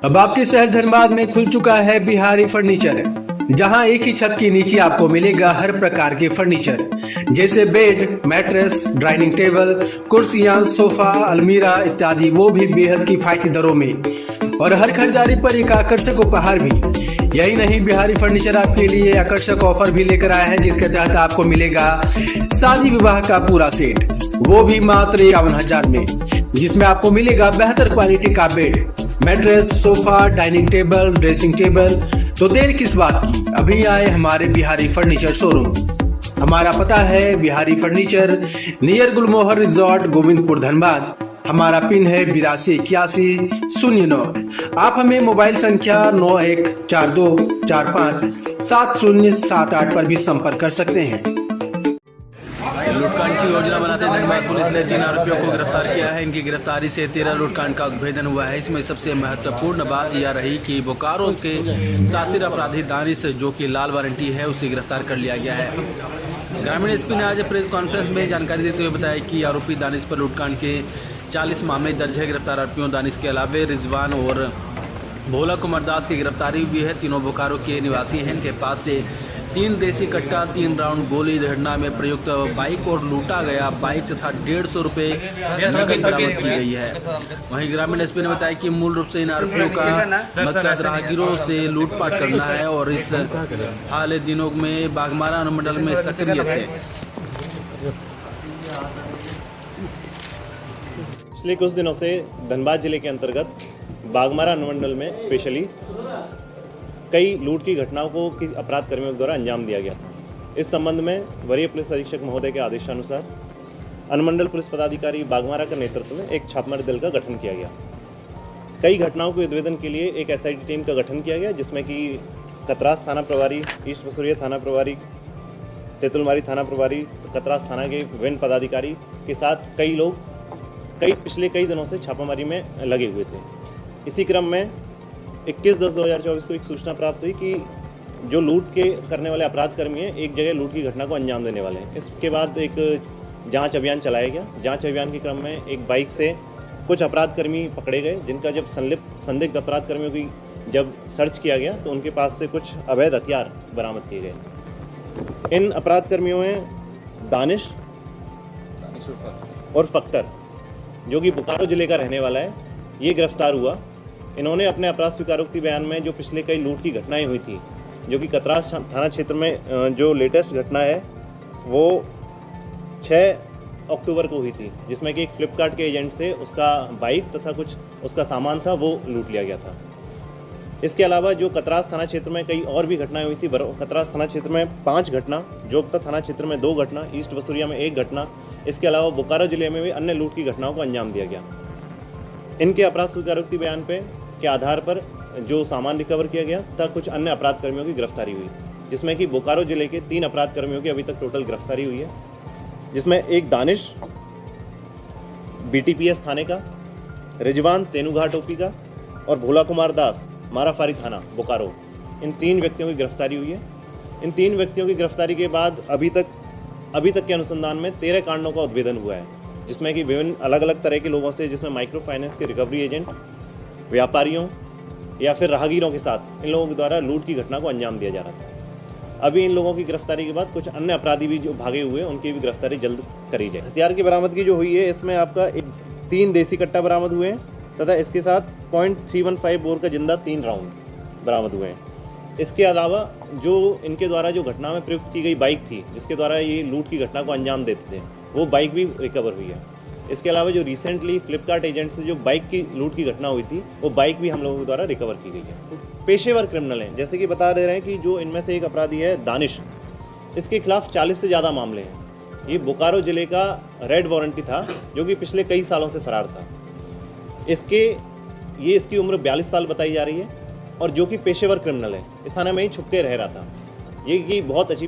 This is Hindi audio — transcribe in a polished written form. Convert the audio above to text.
अब आपके शहर धनबाद में खुल चुका है बिहारी फर्नीचर, जहां एक ही छत के नीचे आपको मिलेगा हर प्रकार के फर्नीचर जैसे बेड, मैट्रेस, डाइनिंग टेबल, कुर्सियां, सोफा, अलमीरा इत्यादि, वो भी बेहद किफायती दरों में और हर खरीदारी पर एक आकर्षक उपहार भी। यही नहीं, बिहारी फर्नीचर आपके लिए आकर्षक ऑफर भी लेकर आया है, जिसके तहत आपको मिलेगा शादी विवाह का पूरा सेट, वो भी मात्र 51,000 में, जिसमें आपको मिलेगा बेहतर क्वालिटी का bed, mattress, sofa, dining table, dressing table. तो देर किस बात की, अभी आए हमारे बिहारी फर्नीचर शोरूम। हमारा पता है बिहारी फर्नीचर, नियर गुलमोहर रिजॉर्ट, गोविंदपुर, धनबाद। हमारा पिन है 828109। आप हमें मोबाइल संख्या 9142457078 पर भी संपर्क कर सकते हैं। लूटकांड की योजना बनाते धनबाद पुलिस ने 3 आरोपियों को गिरफ्तार किया है। इनकी गिरफ्तारी से 13 लूटकांड का उद्भेदन हुआ है। इसमें सबसे महत्वपूर्ण बात यह रही कि बोकारो के सातिर अपराधी दानिश, जो कि लाल वारंटी है, उसे गिरफ्तार कर लिया गया है। ग्रामीण एसपी ने आज प्रेस कॉन्फ्रेंस में जानकारी देते हुए बताया कि आरोपी दानिश पर लूटकांड के 40 मामले दर्ज है। गिरफ्तार आरोपियों दानिश के अलावे रिजवान और भोला कुमार दास की गिरफ्तारी हुई है। तीनों बोकारो के निवासी हैं। इनके पास से 3 देसी कट्टा, 3 राउंड गोली, घटना में प्रयुक्त बाइक और लूटा गया बाइक तथा 150 रुपये नकद बरामद की गई है। वहीं ग्रामीण एसपी ने बताया कि मूल रूप से इन आरोपियों का मकसद राहगीरों से लूटपाट करना है और इस हाल दिनों में बागमारा अनुमंडल में सक्रिय थे। पिछले कुछ दिनों से धनबाद जिले के अंतर्गत बागमारा अनुमंडल में स्पेशली कई लूट की घटनाओं को अपराध कर्मियों द्वारा अंजाम दिया गया था। इस संबंध में वरीय पुलिस अधीक्षक महोदय के आदेशानुसार अनुमंडल पुलिस पदाधिकारी बागमारा के नेतृत्व में एक छापामारी दल का गठन किया गया। कई घटनाओं के उद्भेदन के लिए एक SIT टीम का गठन किया गया, जिसमें कि कतरास थाना प्रभारी, ईस्ट बसुरिया थाना प्रभारी, तेतुलमारी थाना प्रभारी, कतरास थाना के विभिन्न पदाधिकारी के साथ कई लोग पिछले कई दिनों से छापामारी में लगे हुए थे। इसी क्रम में 21/10/2024 को एक सूचना प्राप्त हुई कि जो लूट के करने वाले अपराध कर्मी हैं, एक जगह लूट की घटना को अंजाम देने वाले हैं। इसके बाद एक जांच अभियान चलाया गया। जांच अभियान के क्रम में एक बाइक से कुछ अपराध कर्मी पकड़े गए, जिनका जब संदिग्ध अपराध कर्मियों की जब सर्च किया गया तो उनके पास से कुछ अवैध हथियार बरामद किए गए। इन अपराध कर्मियों में दानिश और फख्तर, जो कि बोकारो जिले का रहने वाला है, ये गिरफ्तार हुआ। इन्होंने अपने अपराध स्वीकारोक्ति बयान में जो पिछले कई लूट की घटनाएं हुई थी, जो कि कतरास थाना क्षेत्र में जो लेटेस्ट घटना है वो 6 अक्टूबर को हुई थी, जिसमें कि एक फ्लिपकार्ट के एजेंट से उसका बाइक तथा कुछ उसका सामान था वो लूट लिया गया था। इसके अलावा जो कतरास थाना क्षेत्र में कई और भी घटनाएं हुई थी। कतरास थाना क्षेत्र में 5 घटना, जोगता थाना क्षेत्र में 2 घटना, ईस्ट बसुरिया में 1 घटना, इसके अलावा बोकारो जिले में भी अन्य लूट की घटनाओं को अंजाम दिया गया। इनके अपराध स्वीकारोक्ति बयान के आधार पर जो सामान रिकवर किया गया तथा कुछ अन्य अपराध कर्मियों की गिरफ्तारी हुई, जिसमें कि बोकारो जिले के 3 अपराध कर्मियों की अभी तक टोटल गिरफ्तारी हुई है, जिसमें एक दानिश BTPS थाने का, रिजवान तेनुघाट OP का और भोला कुमार दास माराफारी थाना बोकारो, इन 3 व्यक्तियों की गिरफ्तारी हुई है। इन 3 व्यक्तियों की गिरफ्तारी के बाद अभी तक के अनुसंधान में 13 कांडों का उद्भेदन हुआ है, जिसमें कि विभिन्न अलग अलग तरह के लोगों से, जिसमें माइक्रो फाइनेंस के रिकवरी एजेंट, व्यापारियों या फिर राहगीरों के साथ इन लोगों के द्वारा लूट की घटना को अंजाम दिया जा रहा था। अभी इन लोगों की गिरफ्तारी के बाद कुछ अन्य अपराधी भी जो भागे हुए हैं, उनकी भी गिरफ्तारी जल्द करी जाए। हथियार की बरामदगी जो हुई है, इसमें आपका 3 देसी कट्टा बरामद हुए हैं तथा इसके साथ .315 बोर का जिंदा 3 राउंड बरामद हुए हैं। इसके अलावा जो इनके द्वारा जो घटना में प्रयुक्त की गई बाइक थी, जिसके द्वारा ये लूट की घटना को अंजाम देते थे, वो बाइक भी रिकवर हुई है। इसके अलावा जो रिसेंटली फ्लिपकार्ट एजेंट से जो बाइक की लूट की घटना हुई थी, वो बाइक भी हम लोगों द्वारा रिकवर की गई है। पेशेवर क्रिमिनल हैं, जैसे कि बता दे रहे हैं कि जो इनमें से एक अपराधी है दानिश, इसके खिलाफ 40 से ज़्यादा मामले हैं। ये बोकारो जिले का रेड वारंटी था, जो कि पिछले कई सालों से फरार था। इसकी उम्र 42 साल बताई जा रही है और जो कि पेशेवर क्रिमिनल है, इस थाने में ही छुप के रह रहा था। ये की बहुत अच्छी